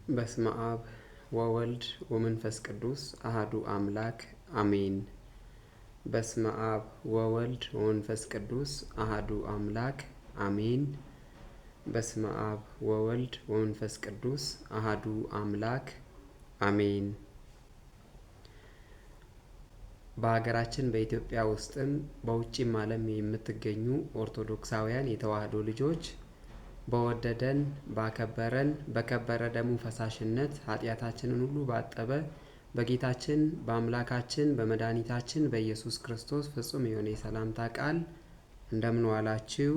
በስመ አብ ወወልድ ወመንፈስ ቅዱስ አሃዱ አምላክ አሜን። በስመ አብ ወወልድ ወመንፈስ ቅዱስ አሃዱ አምላክ አሜን። በስመ አብ ወወልድ ወመንፈስ ቅዱስ አሃዱ አምላክ አሜን። በሀገራችን በኢትዮጵያ ውስጥም በውጭም ዓለም የምትገኙ ኦርቶዶክሳውያን የተዋህዶ ልጆች በወደደን ባከበረን በከበረ ደሙ ፈሳሽነት ኃጢአታችንን ሁሉ ባጠበ በጌታችን በአምላካችን በመድኃኒታችን በኢየሱስ ክርስቶስ ፍጹም የሆነ የሰላምታ ቃል እንደምን ዋላችሁ?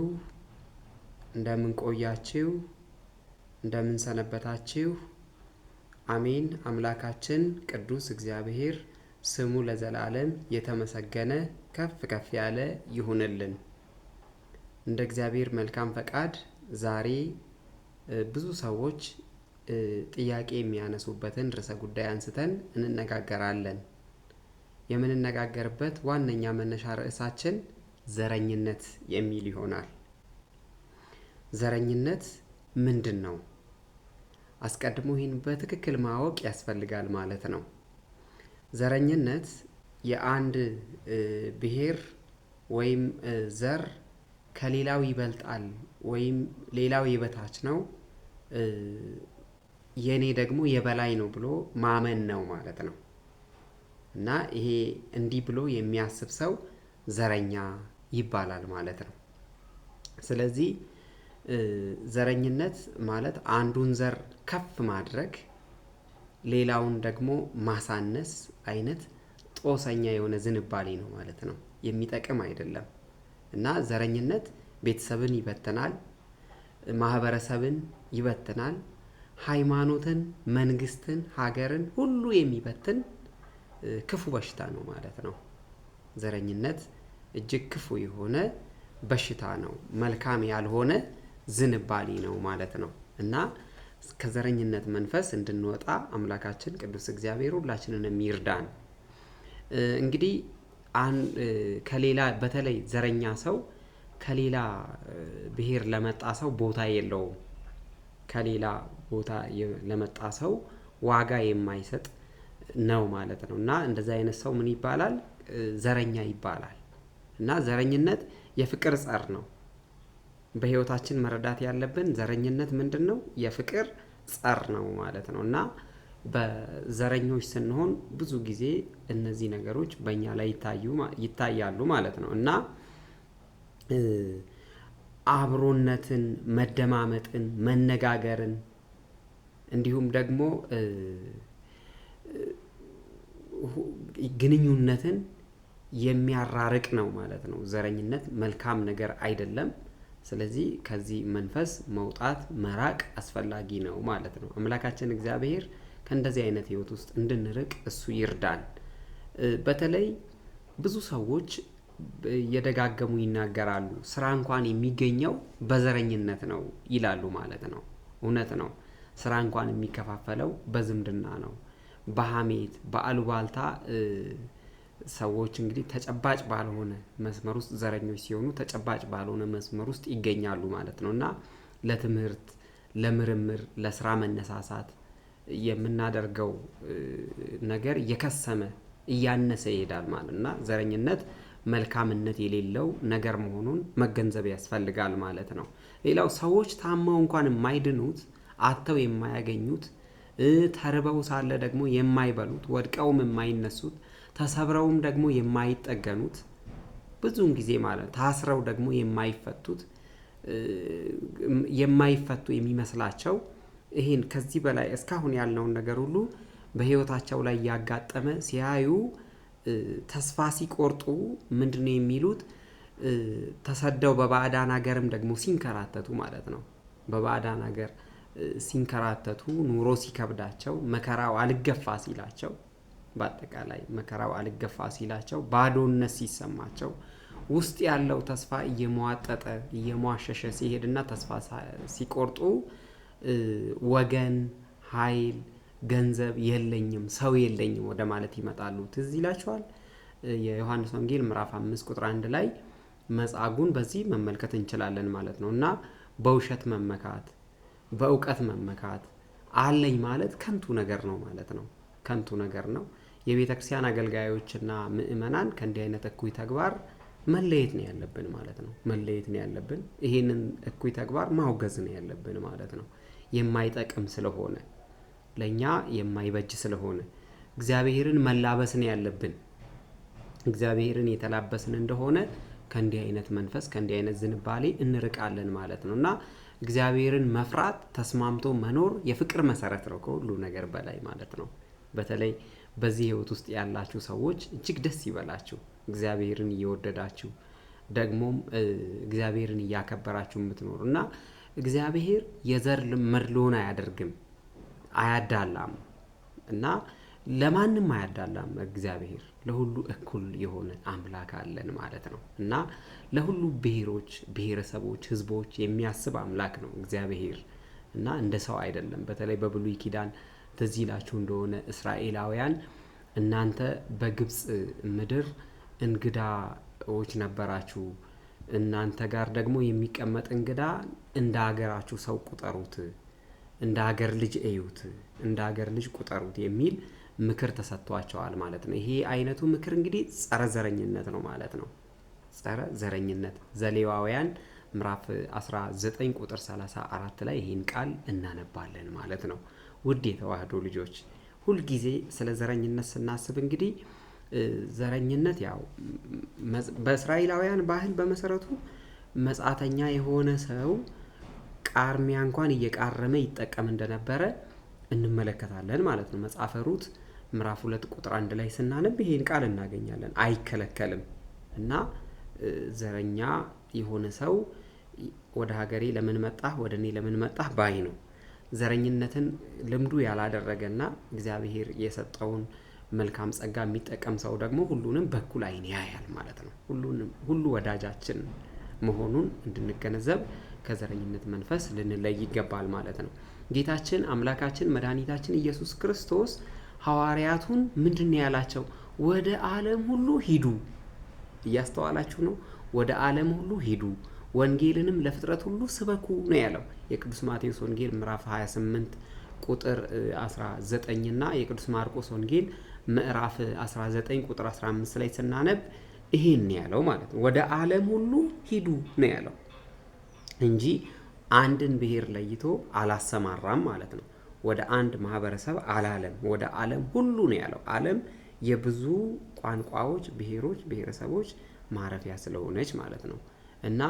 እንደምን ቆያችሁ? እንደምን ሰነበታችሁ? አሜን። አምላካችን ቅዱስ እግዚአብሔር ስሙ ለዘላለም የተመሰገነ ከፍ ከፍ ያለ ይሁንልን። እንደ እግዚአብሔር መልካም ፈቃድ ዛሬ ብዙ ሰዎች ጥያቄ የሚያነሱበትን ርዕሰ ጉዳይ አንስተን እንነጋገራለን። የምንነጋገርበት ዋነኛ መነሻ ርዕሳችን ዘረኝነት የሚል ይሆናል። ዘረኝነት ምንድን ነው? አስቀድሞ ይህን በትክክል ማወቅ ያስፈልጋል ማለት ነው። ዘረኝነት የአንድ ብሔር ወይም ዘር ከሌላው ይበልጣል ወይም ሌላው የበታች ነው፣ የኔ ደግሞ የበላይ ነው ብሎ ማመን ነው ማለት ነው። እና ይሄ እንዲህ ብሎ የሚያስብ ሰው ዘረኛ ይባላል ማለት ነው። ስለዚህ ዘረኝነት ማለት አንዱን ዘር ከፍ ማድረግ ሌላውን ደግሞ ማሳነስ አይነት ጦሰኛ የሆነ ዝንባሌ ነው ማለት ነው። የሚጠቅም አይደለም። እና ዘረኝነት ቤተሰብን ይበትናል፣ ማህበረሰብን ይበትናል፣ ሃይማኖትን፣ መንግስትን፣ ሀገርን ሁሉ የሚበትን ክፉ በሽታ ነው ማለት ነው። ዘረኝነት እጅግ ክፉ የሆነ በሽታ ነው፣ መልካም ያልሆነ ዝንባሌ ነው ማለት ነው። እና ከዘረኝነት መንፈስ እንድንወጣ አምላካችን ቅዱስ እግዚአብሔር ሁላችንንም ይርዳን። እንግዲህ ከሌላ በተለይ ዘረኛ ሰው ከሌላ ብሔር ለመጣ ሰው ቦታ የለውም። ከሌላ ቦታ ለመጣ ሰው ዋጋ የማይሰጥ ነው ማለት ነው። እና እንደዛ አይነት ሰው ምን ይባላል? ዘረኛ ይባላል። እና ዘረኝነት የፍቅር ጸር ነው። በህይወታችን መረዳት ያለብን ዘረኝነት ምንድን ነው? የፍቅር ጸር ነው ማለት ነው። እና በዘረኞች ስንሆን ብዙ ጊዜ እነዚህ ነገሮች በእኛ ላይ ይታያሉ ማለት ነው። እና አብሮነትን፣ መደማመጥን፣ መነጋገርን እንዲሁም ደግሞ ግንኙነትን የሚያራርቅ ነው ማለት ነው። ዘረኝነት መልካም ነገር አይደለም። ስለዚህ ከዚህ መንፈስ መውጣት መራቅ አስፈላጊ ነው ማለት ነው። አምላካችን እግዚአብሔር ከእንደዚህ አይነት ህይወት ውስጥ እንድንርቅ እሱ ይርዳን። በተለይ ብዙ ሰዎች እየደጋገሙ ይናገራሉ፣ ስራ እንኳን የሚገኘው በዘረኝነት ነው ይላሉ ማለት ነው። እውነት ነው። ስራ እንኳን የሚከፋፈለው በዝምድና ነው፣ በሐሜት በአሉባልታ ሰዎች እንግዲህ ተጨባጭ ባልሆነ መስመር ውስጥ ዘረኞች ሲሆኑ ተጨባጭ ባልሆነ መስመር ውስጥ ይገኛሉ ማለት ነው። እና ለትምህርት፣ ለምርምር፣ ለስራ መነሳሳት የምናደርገው ነገር እየከሰመ እያነሰ ይሄዳል ማለት እና ዘረኝነት መልካምነት የሌለው ነገር መሆኑን መገንዘብ ያስፈልጋል ማለት ነው። ሌላው ሰዎች ታመው እንኳን የማይድኑት፣ አጥተው የማያገኙት፣ ተርበው ሳለ ደግሞ የማይበሉት፣ ወድቀውም የማይነሱት፣ ተሰብረውም ደግሞ የማይጠገኑት፣ ብዙውን ጊዜ ማለት ታስረው ደግሞ የማይፈቱ የሚመስላቸው ይሄን ከዚህ በላይ እስካሁን ያልነውን ነገር ሁሉ በህይወታቸው ላይ ያጋጠመ ሲያዩ ተስፋ ሲቆርጡ ምንድነው የሚሉት? ተሰደው በባዕዳን ሀገርም ደግሞ ሲንከራተቱ ማለት ነው። በባዕዳን ሀገር ሲንከራተቱ ኑሮ ሲከብዳቸው፣ መከራው አልገፋ ሲላቸው፣ በአጠቃላይ መከራው አልገፋ ሲላቸው፣ ባዶነት ሲሰማቸው፣ ውስጥ ያለው ተስፋ እየሟጠጠ እየሟሸሸ ሲሄድና ተስፋ ሲቆርጡ ወገን፣ ኃይል፣ ገንዘብ የለኝም፣ ሰው የለኝም ወደ ማለት ይመጣሉ። ትዝ ይላችኋል የዮሐንስ ወንጌል ምዕራፍ 5 ቁጥር 1 ላይ መጻጉዕን በዚህ መመልከት እንችላለን ማለት ነው። እና በውሸት መመካት፣ በእውቀት መመካት፣ አለኝ ማለት ከንቱ ነገር ነው ማለት ነው። ከንቱ ነገር ነው። የቤተ ክርስቲያን አገልጋዮችና ምእመናን ከእንዲህ አይነት እኩይ ተግባር መለየት ነው ያለብን ማለት ነው። መለየት ነው ያለብን። ይሄንን እኩይ ተግባር ማውገዝ ነው ያለብን ማለት ነው። የማይጠቅም ስለሆነ፣ ለኛ የማይበጅ ስለሆነ እግዚአብሔርን መላበስ ነው ያለብን። እግዚአብሔርን የተላበስን እንደሆነ ከእንዲህ አይነት መንፈስ ከእንዲህ አይነት ዝንባሌ እንርቃለን ማለት ነው። እና እግዚአብሔርን መፍራት ተስማምቶ መኖር የፍቅር መሰረት ነው ከሁሉ ነገር በላይ ማለት ነው። በተለይ በዚህ ህይወት ውስጥ ያላችሁ ሰዎች እጅግ ደስ ይበላችሁ። እግዚአብሔርን እየወደዳችሁ ደግሞም እግዚአብሔርን እያከበራችሁ የምትኖሩ እና እግዚአብሔር የዘር መድሎን አያደርግም፣ አያዳላም እና ለማንም አያዳላም። እግዚአብሔር ለሁሉ እኩል የሆነ አምላክ አለን ማለት ነው እና ለሁሉ ብሔሮች፣ ብሔረሰቦች፣ ህዝቦች የሚያስብ አምላክ ነው እግዚአብሔር እና እንደ ሰው አይደለም። በተለይ በብሉይ ኪዳን ትዝ ይላችሁ እንደሆነ እስራኤላውያን እናንተ በግብፅ ምድር እንግዳዎች ነበራችሁ፣ እናንተ ጋር ደግሞ የሚቀመጥ እንግዳ እንደ ሀገራችሁ ሰው ቁጠሩት፣ እንደ ሀገር ልጅ እዩት፣ እንደ ሀገር ልጅ ቁጠሩት የሚል ምክር ተሰጥቷቸዋል ማለት ነው። ይሄ አይነቱ ምክር እንግዲህ ጸረ ዘረኝነት ነው ማለት ነው። ጸረ ዘረኝነት ዘሌዋውያን ምዕራፍ 19 ቁጥር 34 ላይ ይህን ቃል እናነባለን ማለት ነው። ውድ የተዋህዶ ልጆች ሁልጊዜ ስለ ዘረኝነት ስናስብ እንግዲህ ዘረኝነት ያው በእስራኤላውያን ባህል በመሰረቱ መጻተኛ የሆነ ሰው ቃርሚያ እንኳን እየቃረመ ይጠቀም እንደነበረ እንመለከታለን ማለት ነው። መጽሐፈ ሩት ምዕራፍ 2 ቁጥር 1 ላይ ስናነብ ይሄን ቃል እናገኛለን። አይከለከልም እና ዘረኛ የሆነ ሰው ወደ ሀገሬ ለምን መጣህ፣ ወደ እኔ ለምን መጣህ ባይ ነው። ዘረኝነትን ልምዱ ያላደረገና እግዚአብሔር የሰጠውን መልካም ጸጋ የሚጠቀም ሰው ደግሞ ሁሉንም በኩል ዓይን ያያል ማለት ነው። ሁሉ ወዳጃችን መሆኑን እንድንገነዘብ ከዘረኝነት መንፈስ ልንለይ ይገባል ማለት ነው። ጌታችን አምላካችን መድኃኒታችን ኢየሱስ ክርስቶስ ሐዋርያቱን ምንድን ነው ያላቸው? ወደ ዓለም ሁሉ ሂዱ። እያስተዋላችሁ ነው? ወደ ዓለም ሁሉ ሂዱ፣ ወንጌልንም ለፍጥረት ሁሉ ስበኩ ነው ያለው። የቅዱስ ማቴዎስ ወንጌል ምዕራፍ 28 ቁጥር 19 እና የቅዱስ ማርቆስ ወንጌል ምዕራፍ 19 ቁጥር 15 ላይ ስናነብ ይሄን ያለው ማለት ነው። ወደ ዓለም ሁሉ ሂዱ ነው ያለው እንጂ አንድን ብሔር ለይቶ አላሰማራም ማለት ነው። ወደ አንድ ማህበረሰብ አላለም፣ ወደ ዓለም ሁሉ ነው ያለው። ዓለም የብዙ ቋንቋዎች፣ ብሔሮች፣ ብሔረሰቦች ማረፊያ ስለሆነች ማለት ነው እና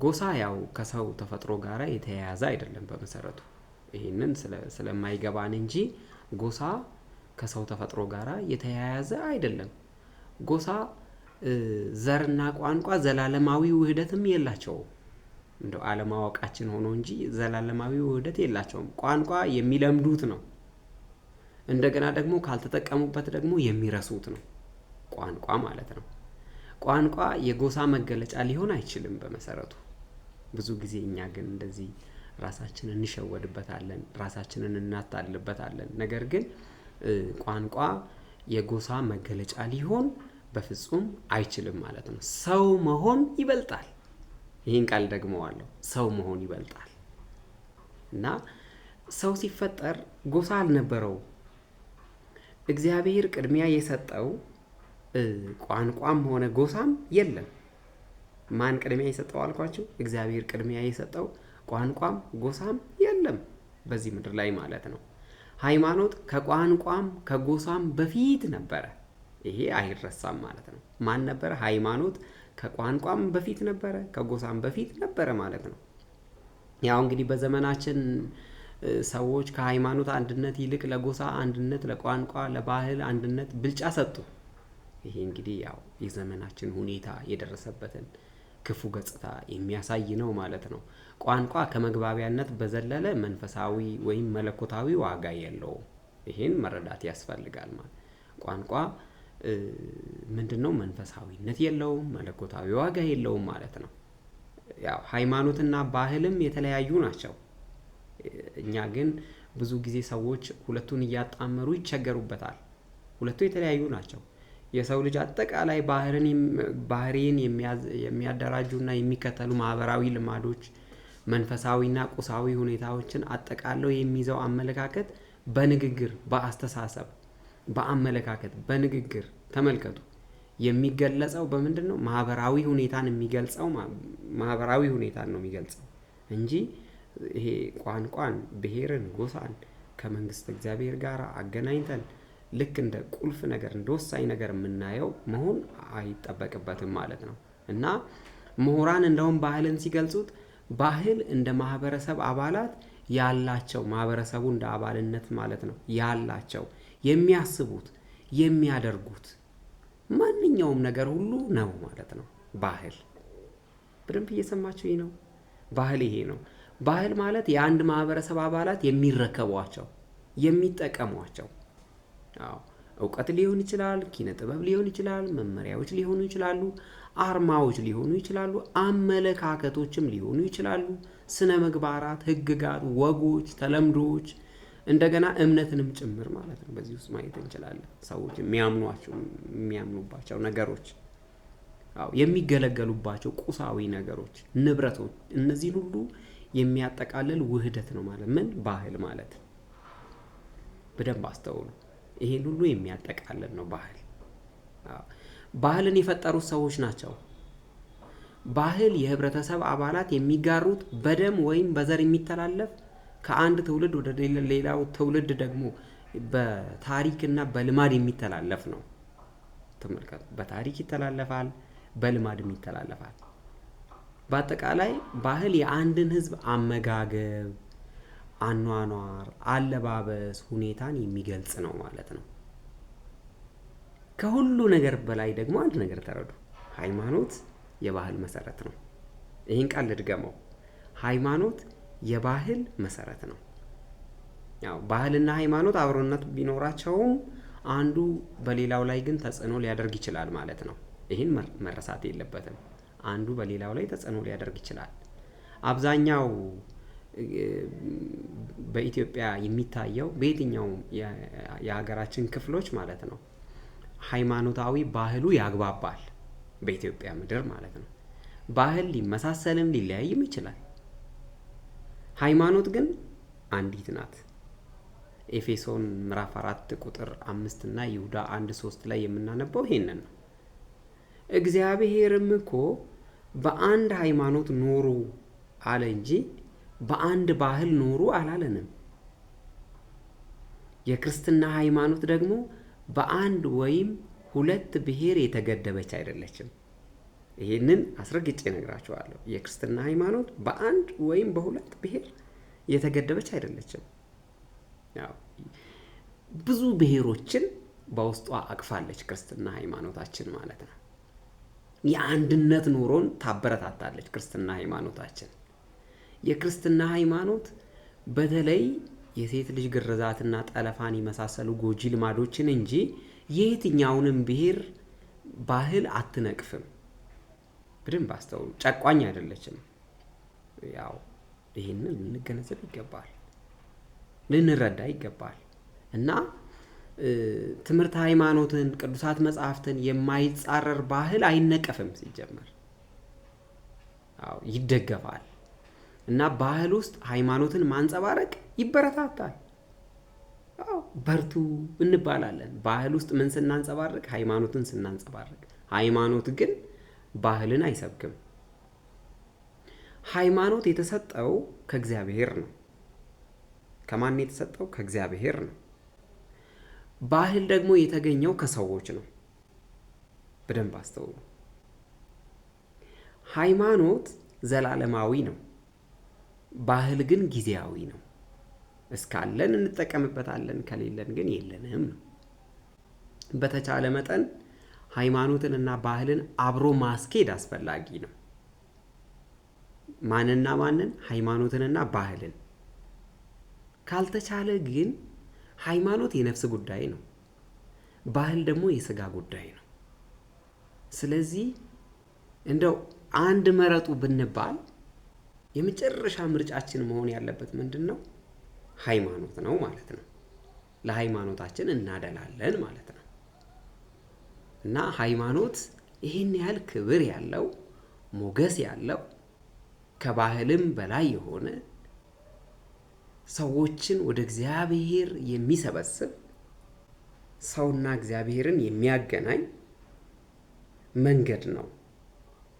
ጎሳ ያው ከሰው ተፈጥሮ ጋር የተያያዘ አይደለም በመሰረቱ። ይሄንን ስለማይገባን እንጂ ጎሳ ከሰው ተፈጥሮ ጋር የተያያዘ አይደለም። ጎሳ ዘርና ቋንቋ ዘላለማዊ ውህደትም የላቸውም። እንደው አለማወቃችን ሆኖ እንጂ ዘላለማዊ ውህደት የላቸውም። ቋንቋ የሚለምዱት ነው። እንደገና ደግሞ ካልተጠቀሙበት ደግሞ የሚረሱት ነው ቋንቋ ማለት ነው። ቋንቋ የጎሳ መገለጫ ሊሆን አይችልም በመሰረቱ። ብዙ ጊዜ እኛ ግን እንደዚህ ራሳችንን እንሸወድበታለን፣ ራሳችንን እናታልልበታለን። ነገር ግን ቋንቋ የጎሳ መገለጫ ሊሆን በፍጹም አይችልም ማለት ነው። ሰው መሆን ይበልጣል። ይህን ቃል ደግመዋለሁ፣ ሰው መሆን ይበልጣል እና ሰው ሲፈጠር ጎሳ አልነበረው። እግዚአብሔር ቅድሚያ የሰጠው ቋንቋም ሆነ ጎሳም የለም። ማን ቅድሚያ የሰጠው አልኳችሁ? እግዚአብሔር ቅድሚያ የሰጠው ቋንቋም ጎሳም የለም በዚህ ምድር ላይ ማለት ነው። ሃይማኖት ከቋንቋም ከጎሳም በፊት ነበረ። ይሄ አይረሳም ማለት ነው። ማን ነበረ? ሃይማኖት ከቋንቋም በፊት ነበረ፣ ከጎሳም በፊት ነበረ ማለት ነው። ያው እንግዲህ በዘመናችን ሰዎች ከሃይማኖት አንድነት ይልቅ ለጎሳ አንድነት፣ ለቋንቋ፣ ለባህል አንድነት ብልጫ ሰጡ። ይሄ እንግዲህ ያው የዘመናችን ሁኔታ የደረሰበትን ክፉ ገጽታ የሚያሳይ ነው ማለት ነው። ቋንቋ ከመግባቢያነት በዘለለ መንፈሳዊ ወይም መለኮታዊ ዋጋ የለውም። ይሄን መረዳት ያስፈልጋል ማለት ቋንቋ ምንድነው? መንፈሳዊነት የለውም፣ መለኮታዊ ዋጋ የለውም ማለት ነው። ያው ሃይማኖትና ባህልም የተለያዩ ናቸው። እኛ ግን ብዙ ጊዜ ሰዎች ሁለቱን እያጣመሩ ይቸገሩበታል። ሁለቱ የተለያዩ ናቸው። የሰው ልጅ አጠቃላይ ባህሪን የሚያደራጁና የሚከተሉ ማህበራዊ ልማዶች፣ መንፈሳዊና ቁሳዊ ሁኔታዎችን አጠቃለው የሚይዘው አመለካከት በንግግር፣ በአስተሳሰብ፣ በአመለካከት፣ በንግግር ተመልከቱ የሚገለጸው በምንድነው? ማህበራዊ ሁኔታን የሚገልጸው ማህበራዊ ሁኔታን ነው የሚገልጸው እንጂ ይሄ ቋንቋን፣ ብሔርን፣ ጎሳን ከመንግስት እግዚአብሔር ጋር አገናኝተን ልክ እንደ ቁልፍ ነገር እንደ ወሳኝ ነገር የምናየው መሆን አይጠበቅበትም ማለት ነው። እና ምሁራን እንደውም ባህልን ሲገልጹት ባህል እንደ ማህበረሰብ አባላት ያላቸው ማህበረሰቡ እንደ አባልነት ማለት ነው ያላቸው የሚያስቡት የሚያደርጉት ማንኛውም ነገር ሁሉ ነው ማለት ነው። ባህል በደንብ እየሰማችሁ ነው። ባህል ይሄ ነው። ባህል ማለት የአንድ ማህበረሰብ አባላት የሚረከቧቸው የሚጠቀሟቸው እውቀት ሊሆን ይችላል፣ ኪነ ጥበብ ሊሆን ይችላል፣ መመሪያዎች ሊሆኑ ይችላሉ፣ አርማዎች ሊሆኑ ይችላሉ፣ አመለካከቶችም ሊሆኑ ይችላሉ፣ ስነ ምግባራት፣ ህግጋት፣ ወጎች፣ ተለምዶች እንደገና እምነትንም ጭምር ማለት ነው። በዚህ ውስጥ ማየት እንችላለን። ሰዎች የሚያምኑባቸው ነገሮች፣ የሚገለገሉባቸው ቁሳዊ ነገሮች፣ ንብረቶች፣ እነዚህን ሁሉ የሚያጠቃልል ውህደት ነው ማለት ምን ባህል ማለት። በደንብ አስተውሉ። ይሄን ሁሉ የሚያጠቃልል ነው ባህል። ባህልን የፈጠሩት ሰዎች ናቸው። ባህል የህብረተሰብ አባላት የሚጋሩት በደም ወይም በዘር የሚተላለፍ ከአንድ ትውልድ ወደ ሌላው ትውልድ ደግሞ በታሪክና በልማድ የሚተላለፍ ነው። ተመልከቱ። በታሪክ ይተላለፋል፣ በልማድም ይተላለፋል። በአጠቃላይ ባህል የአንድን ህዝብ አመጋገብ፣ አኗኗር፣ አለባበስ ሁኔታን የሚገልጽ ነው ማለት ነው። ከሁሉ ነገር በላይ ደግሞ አንድ ነገር ተረዱ። ሃይማኖት የባህል መሰረት ነው። ይህን ቃል ልድገመው። ሃይማኖት የባህል መሰረት ነው። ባህልና ሃይማኖት አብሮነት ቢኖራቸውም አንዱ በሌላው ላይ ግን ተጽዕኖ ሊያደርግ ይችላል ማለት ነው። ይህን መረሳት የለበትም። አንዱ በሌላው ላይ ተጽዕኖ ሊያደርግ ይችላል። አብዛኛው በኢትዮጵያ የሚታየው በየትኛው የሀገራችን ክፍሎች ማለት ነው ሃይማኖታዊ ባህሉ ያግባባል። በኢትዮጵያ ምድር ማለት ነው። ባህል ሊመሳሰልም ሊለያይም ይችላል። ሃይማኖት ግን አንዲት ናት። ኤፌሶን ምዕራፍ 4 ቁጥር 5 እና ይሁዳ 1:3 ላይ የምናነበው ይሄንን ነው። እግዚአብሔርም እኮ በአንድ ሃይማኖት ኑሩ አለ እንጂ በአንድ ባህል ኑሩ አላለንም። የክርስትና ሃይማኖት ደግሞ በአንድ ወይም ሁለት ብሔር የተገደበች አይደለችም። ይሄንን አስረግጬ እነግራችኋለሁ። የክርስትና ሃይማኖት በአንድ ወይም በሁለት ብሔር የተገደበች አይደለችም። ብዙ ብሔሮችን በውስጧ አቅፋለች ክርስትና ሃይማኖታችን ማለት ነው። የአንድነት ኑሮን ታበረታታለች ክርስትና ሃይማኖታችን። የክርስትና ሃይማኖት በተለይ የሴት ልጅ ግርዛትና ጠለፋን የመሳሰሉ ጎጂ ልማዶችን እንጂ የየትኛውንም ብሔር ባህል አትነቅፍም። በደንብ አስተውሉ። ጨቋኝ አይደለችም። ይሄንን ልንገነዘብ ይገባል፣ ልንረዳ ይገባል። እና ትምህርት ሃይማኖትን፣ ቅዱሳት መጽሐፍትን የማይጻረር ባህል አይነቀፍም። ሲጀመር ይደገፋል። እና ባህል ውስጥ ሃይማኖትን ማንጸባረቅ ይበረታታል። በርቱ እንባላለን። ባህል ውስጥ ምን ስናንጸባረቅ? ሃይማኖትን ስናንጸባረቅ። ሃይማኖት ግን ባህልን አይሰብክም። ሃይማኖት የተሰጠው ከእግዚአብሔር ነው። ከማን የተሰጠው? ከእግዚአብሔር ነው። ባህል ደግሞ የተገኘው ከሰዎች ነው። በደንብ አስተውሉ። ሃይማኖት ዘላለማዊ ነው። ባህል ግን ጊዜያዊ ነው። እስካለን እንጠቀምበታለን፣ ከሌለን ግን የለንም ነው። በተቻለ መጠን ሃይማኖትንና ባህልን አብሮ ማስኬድ አስፈላጊ ነው። ማንና ማንን? ሃይማኖትንና ባህልን። ካልተቻለ ግን ሃይማኖት የነፍስ ጉዳይ ነው፣ ባህል ደግሞ የሥጋ ጉዳይ ነው። ስለዚህ እንደው አንድ መረጡ ብንባል የመጨረሻ ምርጫችን መሆን ያለበት ምንድን ነው? ሃይማኖት ነው ማለት ነው። ለሃይማኖታችን እናደላለን ማለት ነው። እና ሃይማኖት ይህን ያህል ክብር ያለው ሞገስ ያለው ከባህልም በላይ የሆነ ሰዎችን ወደ እግዚአብሔር የሚሰበስብ ሰውና እግዚአብሔርን የሚያገናኝ መንገድ ነው።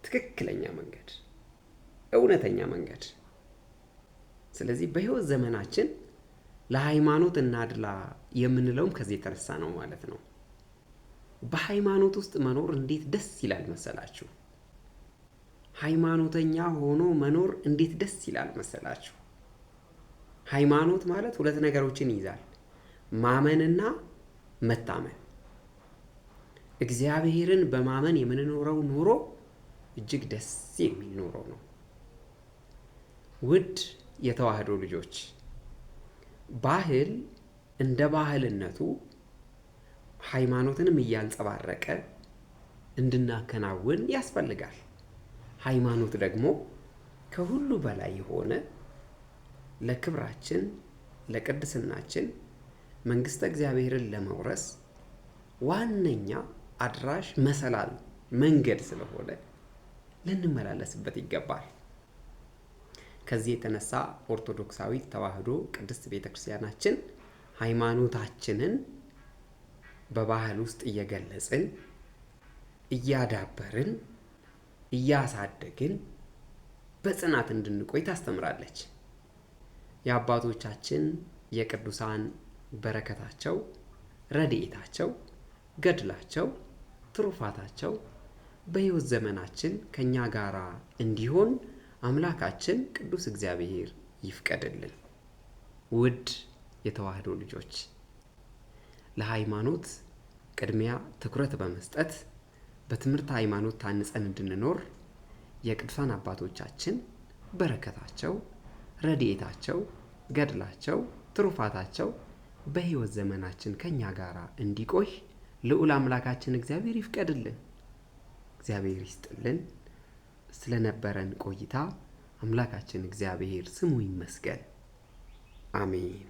ትክክለኛ መንገድ፣ እውነተኛ መንገድ። ስለዚህ በሕይወት ዘመናችን ለሃይማኖት እናድላ የምንለውም ከዚህ የተነሳ ነው ማለት ነው። በሃይማኖት ውስጥ መኖር እንዴት ደስ ይላል መሰላችሁ? ሃይማኖተኛ ሆኖ መኖር እንዴት ደስ ይላል መሰላችሁ? ሃይማኖት ማለት ሁለት ነገሮችን ይይዛል፣ ማመንና መታመን። እግዚአብሔርን በማመን የምንኖረው ኑሮ እጅግ ደስ የሚል ኑሮ ነው። ውድ የተዋህዶ ልጆች፣ ባህል እንደ ባህልነቱ ሃይማኖትንም እያንጸባረቀ እንድናከናውን ያስፈልጋል። ሃይማኖት ደግሞ ከሁሉ በላይ የሆነ ለክብራችን፣ ለቅድስናችን፣ መንግስተ እግዚአብሔርን ለመውረስ ዋነኛ አድራሽ መሰላል መንገድ ስለሆነ ልንመላለስበት ይገባል። ከዚህ የተነሳ ኦርቶዶክሳዊት ተዋህዶ ቅድስት ቤተክርስቲያናችን ሃይማኖታችንን በባህል ውስጥ እየገለጽን፣ እያዳበርን፣ እያሳደግን በጽናት እንድንቆይ ታስተምራለች። የአባቶቻችን የቅዱሳን በረከታቸው፣ ረድኤታቸው፣ ገድላቸው፣ ትሩፋታቸው በሕይወት ዘመናችን ከኛ ጋር እንዲሆን አምላካችን ቅዱስ እግዚአብሔር ይፍቀድልን። ውድ የተዋህዶ ልጆች፣ ለሃይማኖት ቅድሚያ ትኩረት በመስጠት በትምህርት ሃይማኖት ታንጸን እንድንኖር የቅዱሳን አባቶቻችን በረከታቸው፣ ረድኤታቸው፣ ገድላቸው፣ ትሩፋታቸው በሕይወት ዘመናችን ከኛ ጋር እንዲቆይ ልዑል አምላካችን እግዚአብሔር ይፍቀድልን። እግዚአብሔር ይስጥልን። ስለነበረን ቆይታ አምላካችን እግዚአብሔር ስሙ ይመስገን። አሜን።